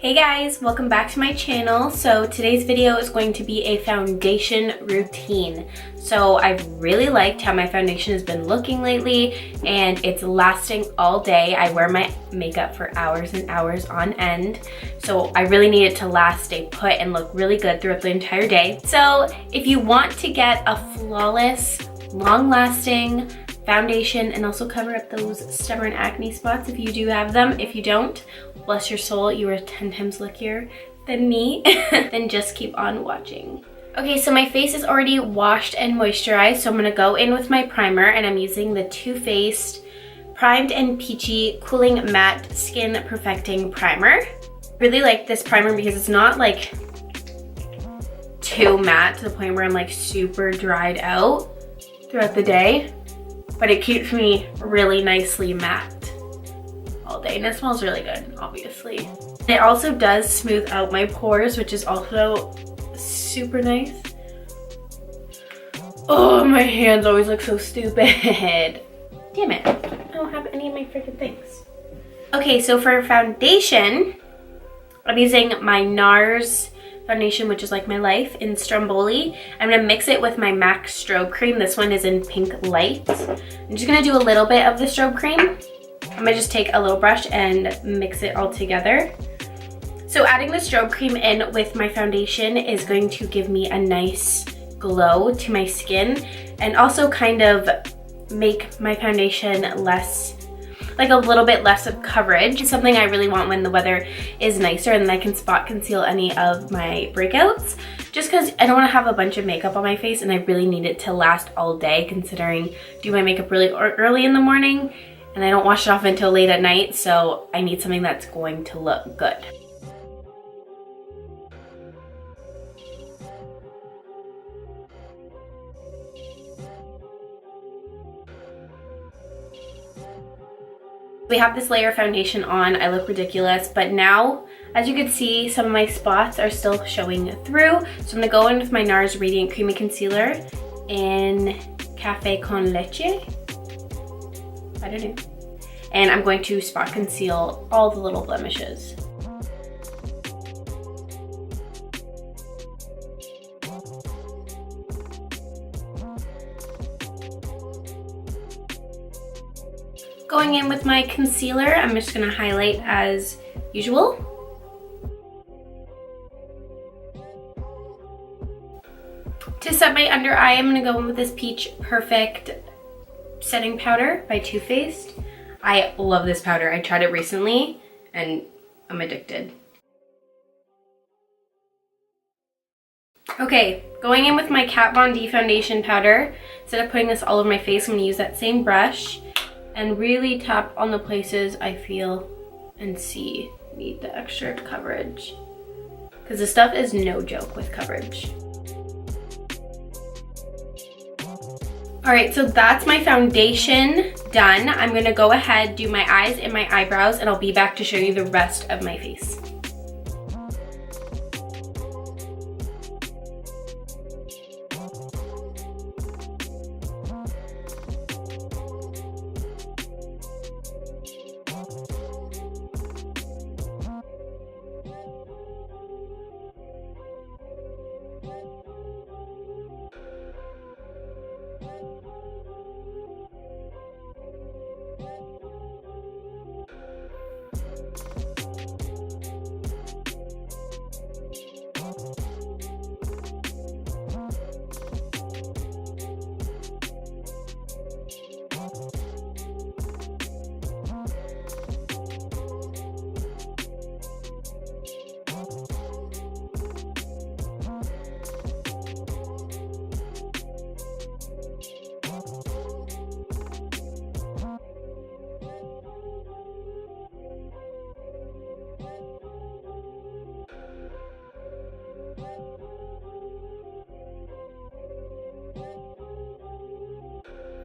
Hey guys, welcome back to my channel. So today's video is going to be a foundation routine. So I've really liked how my foundation has been looking lately and it's lasting all day. I wear my makeup for hours and hours on end. So I really need it to last, stay put, and look really good throughout the entire day. So if you want to get a flawless, long-lasting foundation and also cover up those stubborn acne spots if you do have them, if you don't, bless your soul, you are 10 times luckier than me, then just keep on watching. Okay, so my face is already washed and moisturized, so I'm gonna go in with my primer, and I'm using the Too Faced Primed and Peachy Cooling Matte Skin Perfecting Primer. Really like this primer because it's not like too matte to the point where I'm like super dried out throughout the day, but it keeps me really nicely matte all day, and it smells really good, obviously. It also does smooth out my pores, which is also super nice. Oh, my hands always look so stupid. Damn it, I don't have any of my freaking things. Okay, so for foundation, I'm using my NARS foundation, which is like my life, in Stromboli. I'm gonna mix it with my MAC strobe cream. This one is in Pink Light. I'm just gonna do a little bit of the strobe cream. I'm gonna just take a little brush and mix it all together. So adding the strobe cream in with my foundation is going to give me a nice glow to my skin and also kind of make my foundation less, like a little bit less of coverage. It's something I really want when the weather is nicer, and then I can spot conceal any of my breakouts, just because I don't want to have a bunch of makeup on my face and I really need it to last all day, considering I do my makeup really early in the morning and I don't wash it off until late at night, so I need something that's going to look good. We have this layer of foundation on. I look ridiculous, but now, as you can see, some of my spots are still showing through. So I'm gonna go in with my NARS Radiant Creamy Concealer in Café con Leche. I don't know. And I'm going to spot conceal all the little blemishes. Going in with my concealer, I'm just gonna highlight as usual. To set my under eye, I'm gonna go in with this Peach Perfect setting powder by Too Faced. I love this powder. I tried it recently and I'm addicted. Okay, going in with my Kat Von D foundation powder. Instead of putting this all over my face, I'm gonna use that same brush and really tap on the places I feel and see need the extra coverage, because this stuff is no joke with coverage. All right, so that's my foundation done. I'm gonna go ahead, do my eyes and my eyebrows, and I'll be back to show you the rest of my face.